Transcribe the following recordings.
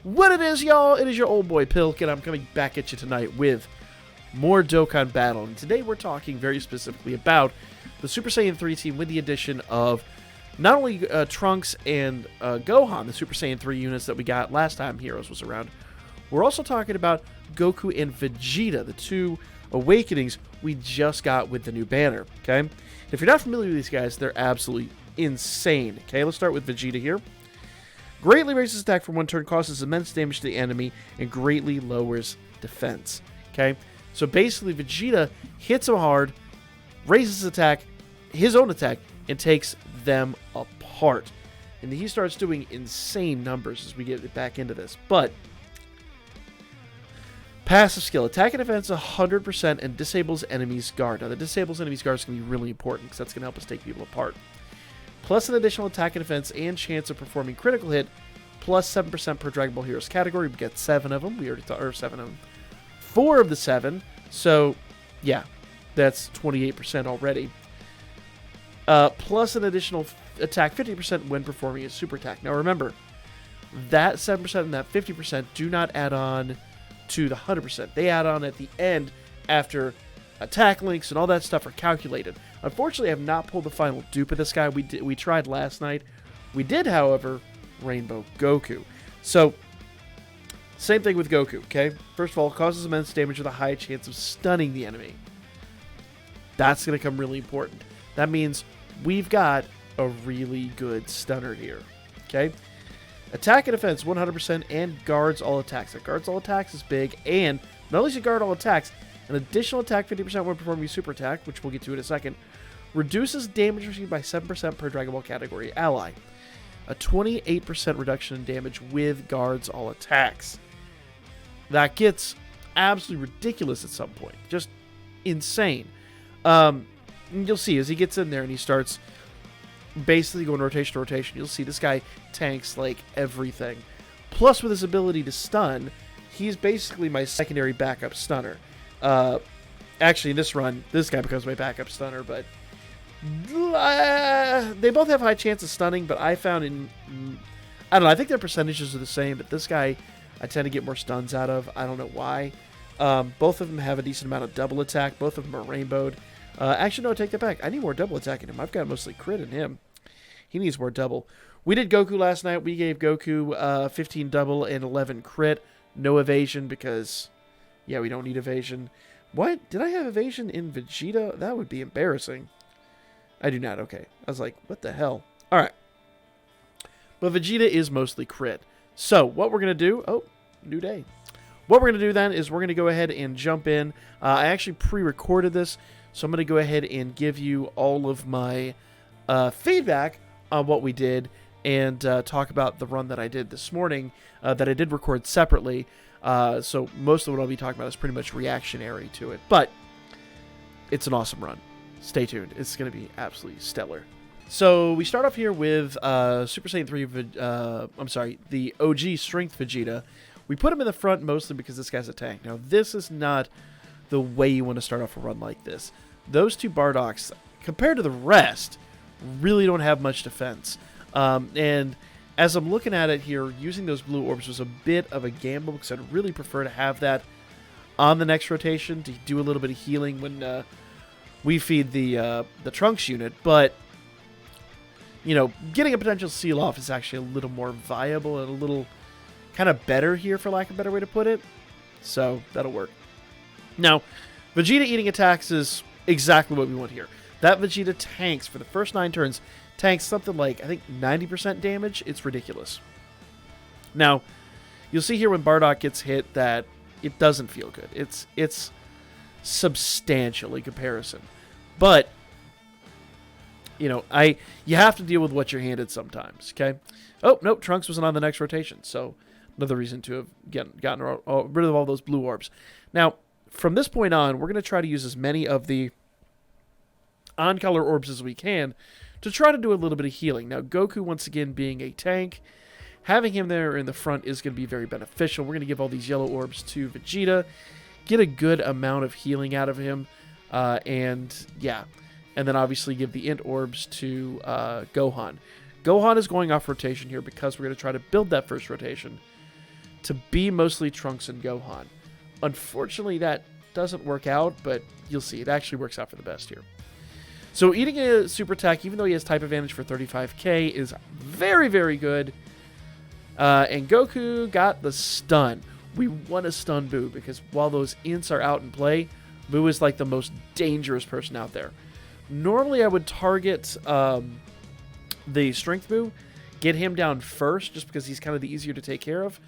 What it is, y'all? It is your old boy Pilk, and I'm coming back at you tonight with more Dokkan Battle. And today we're talking very specifically about the Super Saiyan 3 team with the addition of not only Trunks and Gohan, the Super Saiyan 3 units that we got last time Heroes was around. We're also talking about Goku and Vegeta, the two awakenings we just got with the new banner, okay? If you're not familiar with these guys, they're absolutely insane, okay? Let's start with Vegeta here. Greatly raises attack for one turn, causes immense damage to the enemy, and greatly lowers defense. Okay? So basically, Vegeta hits him hard, raises attack, his own attack, and takes them apart. And he starts doing insane numbers as we get back into this. But, passive skill. Attack and defense 100% and disables enemy's guard. Now, the disables enemy's guard is going to be really important because that's going to help us take people apart. Plus an additional attack and defense and chance of performing critical hit, plus 7% per Dragon Ball Heroes category. We get 7 of them. We already thought, or 7 of them. 4 of the 7. So, yeah, that's 28% already. Plus an additional attack 50% when performing a super attack. Now remember, that 7% and that 50% do not add on to the 100%. They add on at the end after attack links and all that stuff are calculated. Unfortunately, I have not pulled the final dupe of this guy. We tried last night. We did, however, Rainbow Goku. So, same thing with Goku, okay? First of all, causes immense damage with a high chance of stunning the enemy. That's going to come really important. That means we've got a really good stunner here, okay? Attack and defense 100% and guards all attacks. That guards all attacks is big, and not only does it guard all attacks, an additional attack 50% when performing a super attack, which we'll get to in a second, reduces damage received by 7% per Dragon Ball category ally. A 28% reduction in damage with guards all attacks. That gets absolutely ridiculous at some point. Just insane. You'll see as he gets in there and he starts basically going rotation to rotation, you'll see this guy tanks like everything. Plus with his ability to stun, he's basically my secondary backup stunner. Actually, in this run, this guy becomes my backup stunner, but they both have high chance of stunning, but I found I don't know, I think their percentages are the same, but this guy I tend to get more stuns out of. I don't know why. Both of them have a decent amount of double attack. Both of them are rainbowed. Actually, no, take that back. I need more double attack in him. I've got mostly crit in him. He needs more double. We did Goku last night. We gave Goku 15 double and 11 crit. No evasion because, yeah, we don't need evasion. What? Did I have evasion in Vegeta? That would be embarrassing. I do not. Okay. I was like, what the hell? All right. But Vegeta is mostly crit. So what we're going to do... Oh, new day. What we're going to do then is we're going to go ahead and jump in. I actually pre-recorded this, so I'm going to go ahead and give you all of my feedback on what we did and talk about the run that I did this morning that I did record separately. So most of what I'll be talking about is pretty much reactionary to it. But it's an awesome run. Stay tuned. It's going to be absolutely stellar. So we start off here with Super Saiyan 3, the OG Strength Vegeta. We put him in the front mostly because this guy's a tank. Now, this is not the way you want to start off a run like this. Those two Bardoks, compared to the rest, really don't have much defense. And as I'm looking at it here, using those blue orbs was a bit of a gamble because I'd really prefer to have that on the next rotation to do a little bit of healing when we feed the Trunks unit. But, you know, getting a potential seal off is actually a little more viable and a little kind of better here, for lack of a better way to put it. So that'll work. Now, Vegeta eating attacks is exactly what we want here. That Vegeta tanks for the first 9 turns, tanks something like, I think, 90% damage. It's ridiculous. Now, you'll see here when Bardock gets hit that it doesn't feel good. It's substantial in comparison. But, you know, you have to deal with what you're handed sometimes, okay? Oh, nope, Trunks wasn't on the next rotation, so another reason to have gotten rid of all those blue orbs. Now, from this point on, we're going to try to use as many of the on-color orbs as we can to try to do a little bit of healing. Now, Goku, once again, being a tank, having him there in the front is going to be very beneficial. We're going to give all these yellow orbs to Vegeta, get a good amount of healing out of him, and yeah, and then obviously give the int orbs to Gohan. Gohan is going off rotation here because we're going to try to build that first rotation to be mostly Trunks and Gohan. Unfortunately, that doesn't work out, but you'll see. It actually works out for the best here. So eating a super attack, even though he has type advantage for 35k, is very, very good. And Goku got the stun. We want to stun Buu because while those ints are out in play, Buu is like the most dangerous person out there. Normally, I would target the Strength Buu, get him down first just because he's kind of the easier to take care of.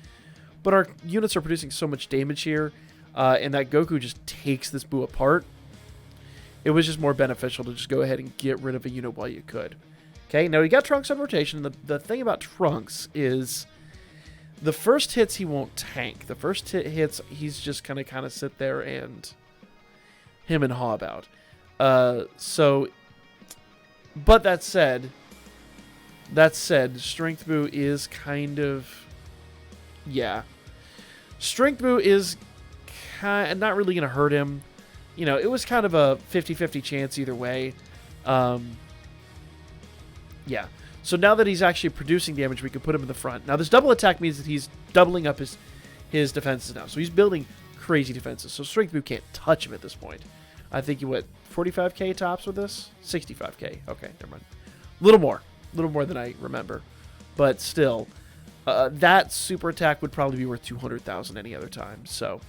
But our units are producing so much damage here, and that Goku just takes this Buu apart. It was just more beneficial to just go ahead and get rid of a unit while you could. Okay, now you got Trunks on rotation. The thing about Trunks is the first hits he won't tank. The first hits he's just gonna kind of sit there and him and haw about. But that said, Strength Buu is kind of, yeah. Strength Buu is not really gonna hurt him. You know, it was kind of a 50-50 chance either way. Yeah. So now that he's actually producing damage, we can put him in the front. Now, this double attack means that he's doubling up his defenses now. So he's building crazy defenses. So Strength Buu can't touch him at this point. I think you went 45k tops with this? 65k. Okay, never mind. A little more than I remember. But still, that super attack would probably be worth 200,000 any other time. So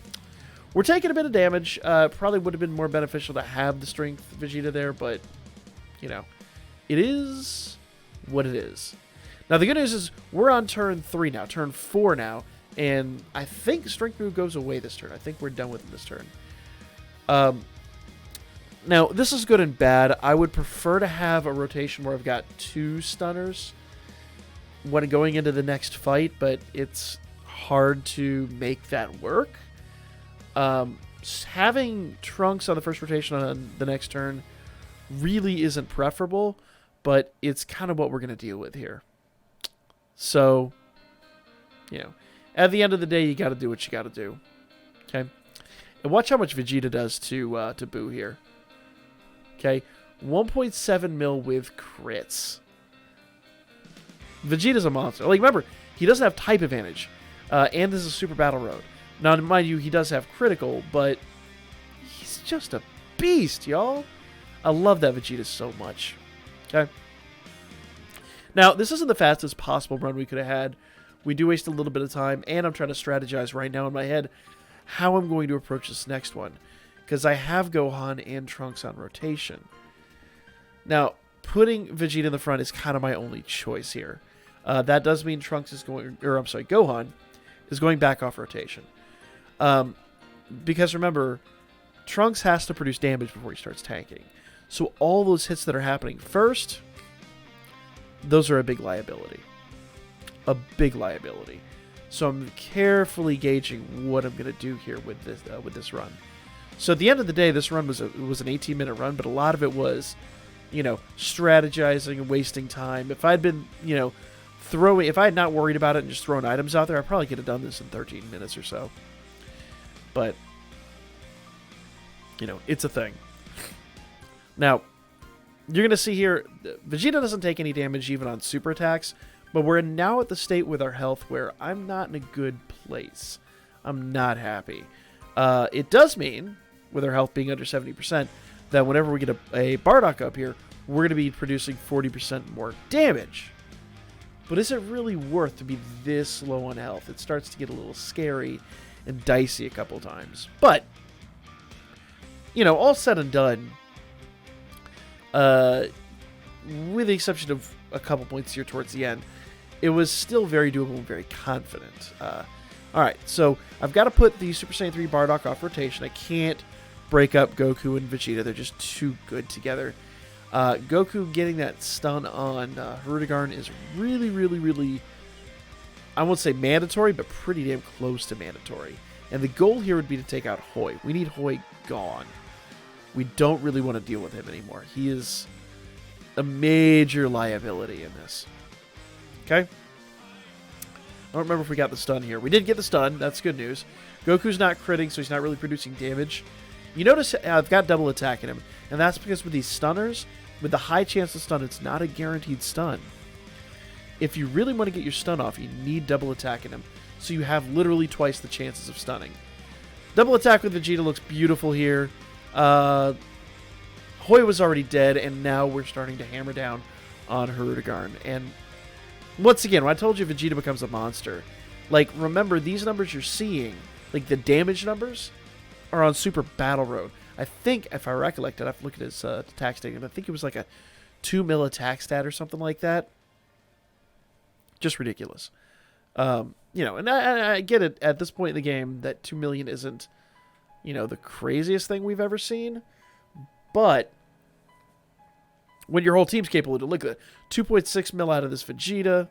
we're taking a bit of damage. Probably would have been more beneficial to have the Strength Vegeta there, but, you know, it is what it is. Now, the good news is we're on turn 3 now, turn 4 now, and I think Strength Buu goes away this turn. I think we're done with him this turn. Now, this is good and bad. I would prefer to have a rotation where I've got 2 stunners when going into the next fight, but it's hard to make that work. Having Trunks on the first rotation on the next turn really isn't preferable, but it's kind of what we're going to deal with here. So, you know, at the end of the day, you got to do what you got to do. Okay? And watch how much Vegeta does to Buu here. Okay? 1.7 mil with crits. Vegeta's a monster. Like, remember, he doesn't have type advantage. And this is a Super Battle Road. Now, mind you, he does have critical, but he's just a beast, y'all. I love that Vegeta so much. Okay. Now, this isn't the fastest possible run we could have had. We do waste a little bit of time, and I'm trying to strategize right now in my head how I'm going to approach this next one, because I have Gohan and Trunks on rotation. Now, putting Vegeta in the front is kind of my only choice here. That does mean Gohan is going back off rotation. Because remember, Trunks has to produce damage before he starts tanking. So all those hits that are happening first, those are a big liability. A big liability. So I'm carefully gauging what I'm going to do here with this run. So at the end of the day, this run was an 18-minute run, but a lot of it was, you know, strategizing and wasting time. If I'd been, you know, if I had not worried about it and just thrown items out there, I probably could have done this in 13 minutes or so. But, you know, it's a thing. Now, you're going to see here, Vegeta doesn't take any damage even on super attacks, but we're now at the state with our health where I'm not in a good place. I'm not happy. It does mean, with our health being under 70%, that whenever we get a Bardock up here, we're going to be producing 40% more damage. But is it really worth to be this low on health? It starts to get a little scary and dicey a couple times. But, you know, all said and done, with the exception of a couple points here towards the end, it was still very doable and very confident. Alright, so I've got to put the Super Saiyan 3 Bardock off rotation. I can't break up Goku and Vegeta. They're just too good together. Goku getting that stun on Hirudegarn is really, really, really, I won't say mandatory, but pretty damn close to mandatory. And the goal here would be to take out Hoi. We need Hoi gone. We don't really want to deal with him anymore. He is a major liability in this. Okay? I don't remember if we got the stun here. We did get the stun. That's good news. Goku's not critting, so he's not really producing damage. You notice I've got double attacking him, and that's because with these stunners, with the high chance of stun, it's not a guaranteed stun. If you really want to get your stun off, you need double attacking him. so you have literally twice the chances of stunning. Double attack with Vegeta looks beautiful here. Hoi was already dead, and now we're starting to hammer down on Hirudegarn. And once again, when I told you Vegeta becomes a monster, like, remember, these numbers you're seeing, like the damage numbers, are on Super Battle Road. I think, if I recollect it, I have to look at his attack statement. I think it was like a 2 mil attack stat or something like that. Just ridiculous. And I get it at this point in the game that 2 million isn't, the craziest thing we've ever seen. But when your whole team's capable to look at 2.6 mil out of this Vegeta,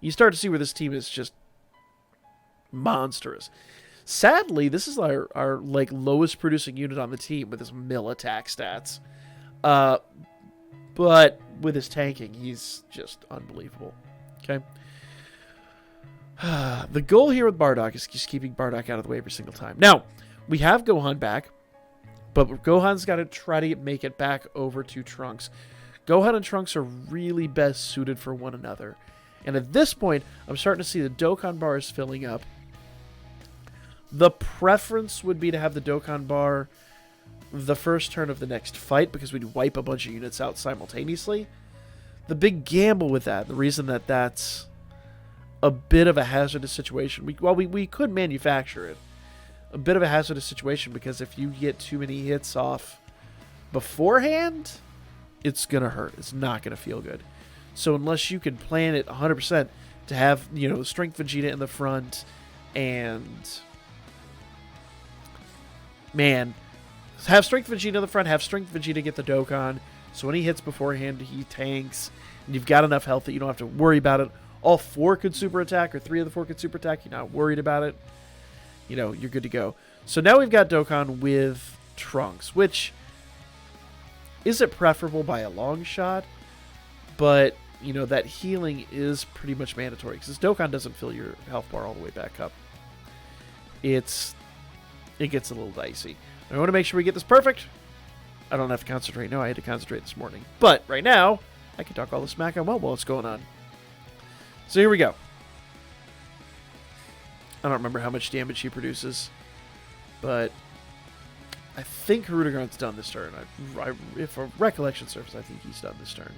you start to see where this team is just monstrous. Sadly, this is our like lowest producing unit on the team with his mil attack stats. But with his tanking, he's just unbelievable. Okay. The goal here with Bardock is just keeping Bardock out of the way every single time. Now, we have Gohan back, but Gohan's got to try to make it back over to Trunks. Gohan and Trunks are really best suited for one another. And at this point, I'm starting to see the Dokkan bars filling up. The preference would be to have the Dokkan bar the first turn of the next fight, because we'd wipe a bunch of units out simultaneously. The big gamble with that, the reason that that's a bit of a hazardous situation, we could manufacture it. A bit of a hazardous situation, because if you get too many hits off beforehand, it's going to hurt. It's not going to feel good. So unless you can plan it 100% to have, Strength Vegeta in the front, and have Strength Vegeta in the front, have Strength Vegeta get the Dokkan, so when he hits beforehand, he tanks, and you've got enough health that you don't have to worry about it. All 4 could super attack, or 3 of the 4 could super attack, you're not worried about it. You're good to go. So now we've got Dokkan with Trunks, which isn't preferable by a long shot, but, that healing is pretty much mandatory, because Dokkan doesn't fill your health bar all the way back up. It gets a little dicey. I want to make sure we get this perfect. I don't have to concentrate. No, I had to concentrate this morning. But right now, I can talk all the smack on while it's going on. So here we go. I don't remember how much damage he produces, but I think Hirudegarn's done this turn. If a recollection serves, I think he's done this turn.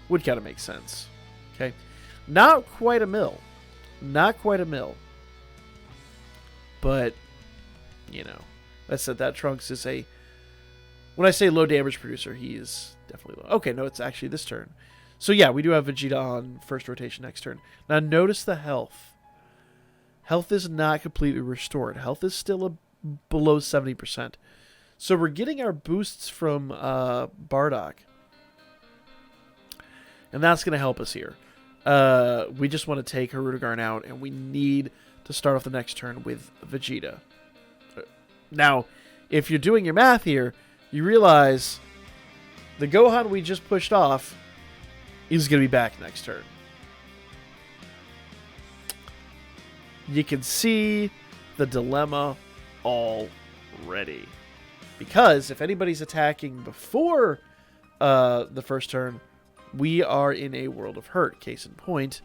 Would kind of make sense. Okay. Not quite a mil. Not quite a mil. But, I said that Trunks is when I say low damage producer, he is definitely low. Okay, no, it's actually this turn. So yeah, we do have Vegeta on first rotation next turn. Now notice the health. Health is not completely restored. Health is still below 70%. So we're getting our boosts from Bardock. And that's going to help us here. We just want to take Hirudegarn out, and we need to start off the next turn with Vegeta. Now, if you're doing your math here, you realize the Gohan we just pushed off is going to be back next turn. You can see the dilemma already. Because if anybody's attacking before the first turn, we are in a world of hurt. Case in point,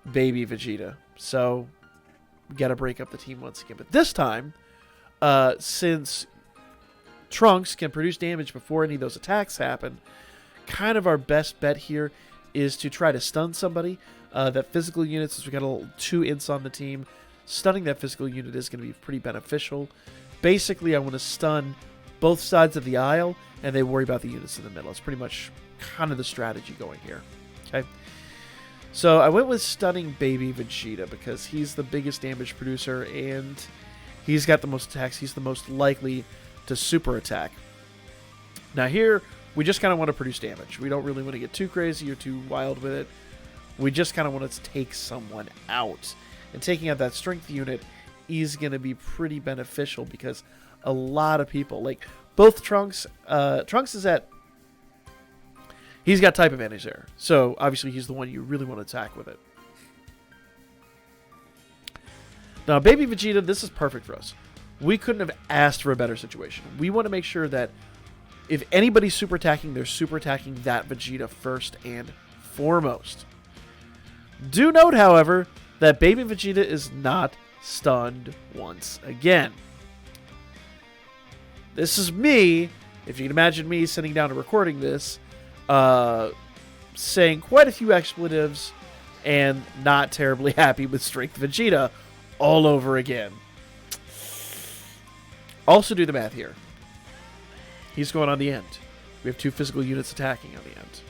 baby Vegeta. So, we got to break up the team once again. But this time, since Trunks can produce damage before any of those attacks happen, kind of our best bet here is to try to stun somebody. That physical unit, since we got 2 ints on the team, stunning that physical unit is going to be pretty beneficial. Basically, I want to stun both sides of the aisle, and they worry about the units in the middle. It's pretty much kind of the strategy going here. Okay. So I went with stunning baby Vegeta because he's the biggest damage producer, and he's got the most attacks. He's the most likely to super attack. Now here, we just kind of want to produce damage. We don't really want to get too crazy or too wild with it. We just kind of want to take someone out. And taking out that strength unit is going to be pretty beneficial because a lot of people, like both Trunks is at, he's got type advantage there. So obviously he's the one you really want to attack with it. Now baby Vegeta, this is perfect for us. We couldn't have asked for a better situation. We want to make sure that if anybody's super attacking, they're super attacking that Vegeta first and foremost. Do note, however, that Baby Vegeta is not stunned once again. This is me, if you can imagine me sitting down and recording this, saying quite a few expletives and not terribly happy with Strength Vegeta all over again. Also do the math here. He's going on the end. We have 2 physical units attacking on the end.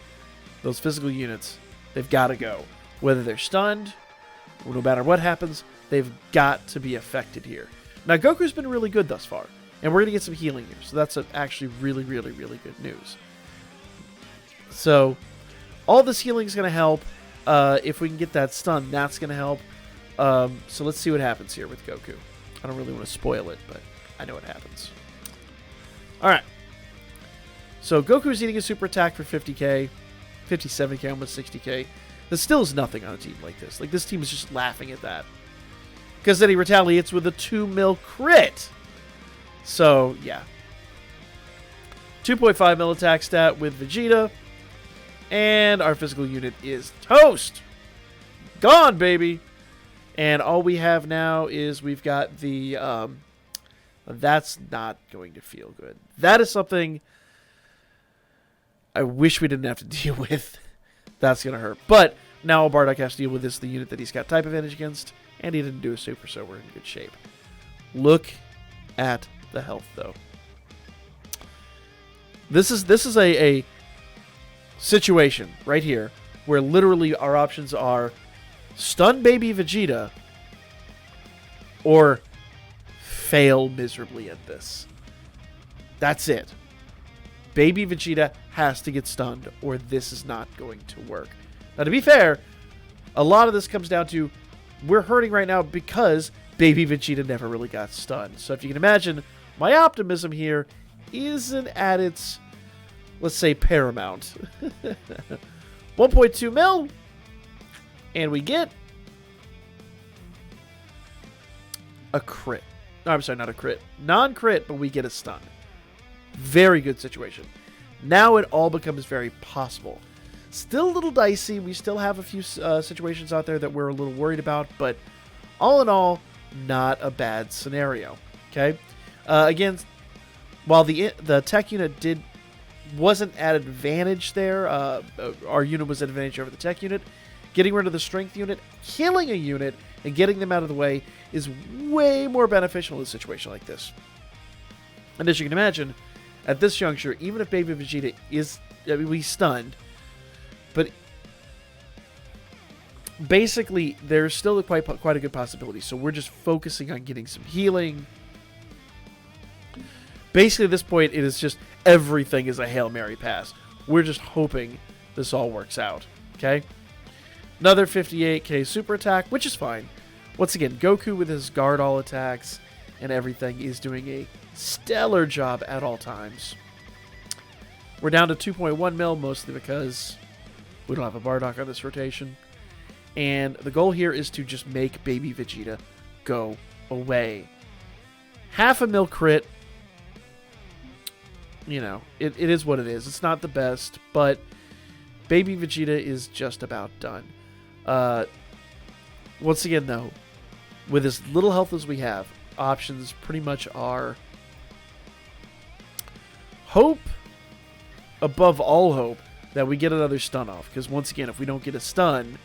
Those physical units, they've got to go. Whether they're stunned, no matter what happens, they've got to be affected here. Now, Goku's been really good thus far, and we're going to get some healing here, so that's actually really, really, really good news. So, all this healing is going to help. If we can get that stun, that's going to help. So let's see what happens here with Goku. I don't really want to spoil it, but I know what happens. Alright. So Goku's eating a super attack for 50k, 57k, almost 60k. This still is nothing on a team like this. Like, this team is just laughing at that. Because then he retaliates with a 2 mil crit. So, yeah. 2.5 mil attack stat with Vegeta. And our physical unit is toast. Gone, baby. And all we have now is we've got the... that's not going to feel good. That is something I wish we didn't have to deal with. That's going to hurt. But now Bardock has to deal with this, the unit that he's got type advantage against. And he didn't do a super, so we're in good shape. Look at the health, though. This is a situation right here where literally our options are stun Baby Vegeta or fail miserably at this. That's it. Baby Vegeta has to get stunned or this is not going to work. Now, to be fair, a lot of this comes down to we're hurting right now because Baby Vegeta never really got stunned. So if you can imagine, my optimism here isn't at its, let's say, paramount. 1.2 mil. And we get a crit. No, I'm sorry, not a crit. Non-crit, but we get a stun. Very good situation. Now it all becomes very possible. Still a little dicey. We still have a few situations out there that we're a little worried about, but all in all, not a bad scenario. Okay. Again, while the tech unit wasn't at advantage there, our unit was at advantage over the tech unit. Getting rid of the strength unit, killing a unit, and getting them out of the way is way more beneficial in a situation like this. And as you can imagine, at this juncture, even if Baby Vegeta is, we stunned, but basically there's still quite a good possibility. So we're just focusing on getting some healing. Basically, at this point, it is just everything is a Hail Mary pass. We're just hoping this all works out. Okay? Another 58k super attack, which is fine. Once again, Goku with his guard all attacks and everything is doing a stellar job at all times. We're down to 2.1 mil, mostly because we don't have a Bardock on this rotation. And the goal here is to just make Baby Vegeta go away. Half a mil crit. You know, it is what it is. It's not the best, but Baby Vegeta is just about done. Once again, though, with as little health as we have, options pretty much are hope, above all hope, that we get another stun off. Because once again, if we don't get a stun,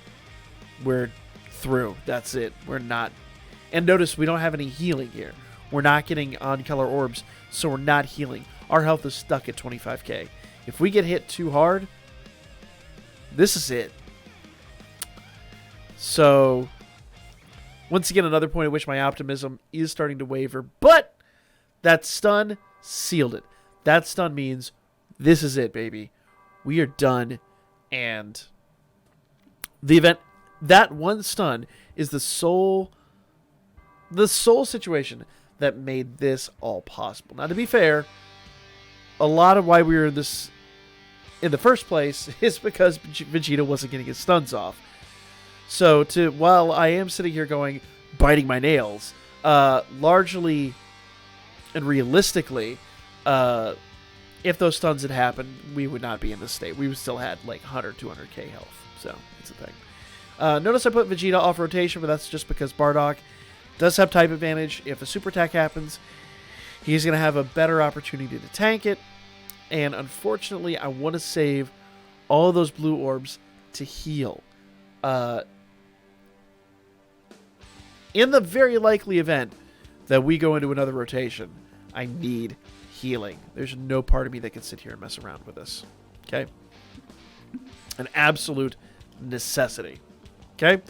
we're through. That's it. We're not. And notice we don't have any healing here. We're not getting on-color orbs, so we're not healing. Our health is stuck at 25k. If we get hit too hard, this is it. So, once again, another point at which my optimism is starting to waver. But that stun sealed it. That stun means this is it, baby. We are done. And the event, that one stun is the sole situation that made this all possible. Now, to be fair, a lot of why we were in this in the first place is because Vegeta wasn't getting his stuns off. So, while I am sitting here biting my nails, largely and realistically, if those stuns had happened, we would not be in this state. We would still had like 100, 200k health. So, that's the thing. Notice I put Vegeta off rotation, but that's just because Bardock does have type advantage. If a super attack happens, he's going to have a better opportunity to tank it. And unfortunately, I want to save all of those blue orbs to heal. In the very likely event that we go into another rotation, I need healing. There's no part of me that can sit here and mess around with this. Okay? An absolute necessity. Okay?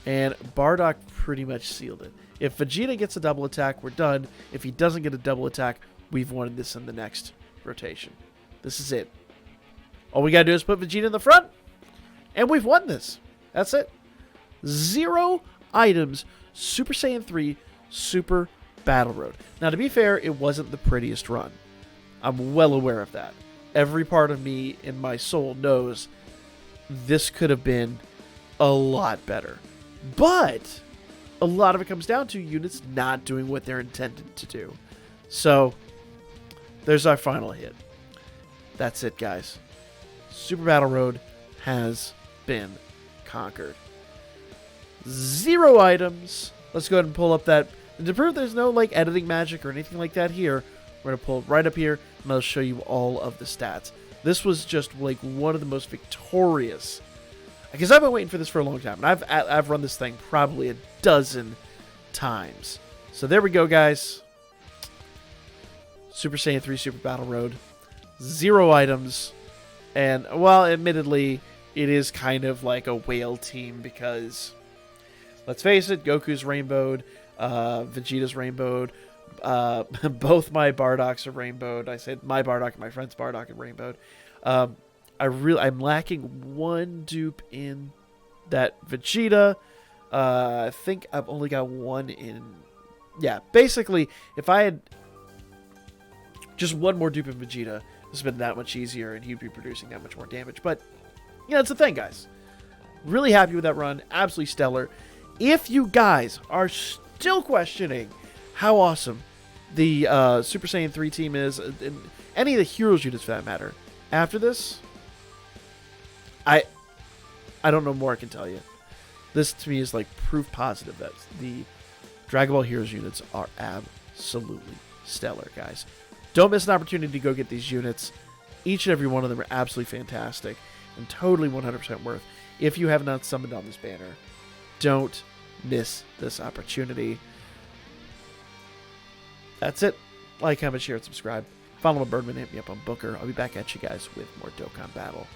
And Bardock pretty much sealed it. If Vegeta gets a double attack, we're done. If he doesn't get a double attack, we've won this in the next rotation. This is it. All we gotta do is put Vegeta in the front, and we've won this. That's it. 0 items, Super Saiyan 3, Super Battle Road. Now, to be fair, it wasn't the prettiest run. I'm well aware of that. Every part of me in my soul knows this could have been a lot better. But a lot of it comes down to units not doing what they're intended to do. So, there's our final hit. That's it, guys. Super Battle Road has been conquered. 0 items. Let's go ahead and pull up that. And to prove there's no like editing magic or anything like that here, we're going to pull it right up here, and I'll show you all of the stats. This was just like one of the most victorious, because I've been waiting for this for a long time, and I've run this thing probably a dozen times. So there we go, guys. Super Saiyan 3 Super Battle Road. 0 items. And, well, admittedly, it is kind of like a whale team because, let's face it, Goku's rainbowed, Vegeta's rainbowed, both my Bardocks are rainbowed. I said my Bardock and my friend's Bardock are rainbowed. I'm lacking 1 dupe in that Vegeta. I think I've only got 1 in... Yeah, basically, if I had just 1 more dupe in Vegeta, this would have been that much easier, and he'd be producing that much more damage. But, you know, it's the thing, guys. Really happy with that run. Absolutely stellar. If you guys are still questioning how awesome the Super Saiyan 3 team is, and any of the Heroes units for that matter, after this, I don't know more I can tell you. This, to me, is like proof positive that the Dragon Ball Heroes units are absolutely stellar, guys. Don't miss an opportunity to go get these units. Each and every one of them are absolutely fantastic and totally 100% worth. If you have not summoned on this banner, don't miss this opportunity. That's it. Like, comment, share, and subscribe. Follow my Birdman. Hit me up on Booker. I'll be back at you guys with more Dokkan Battle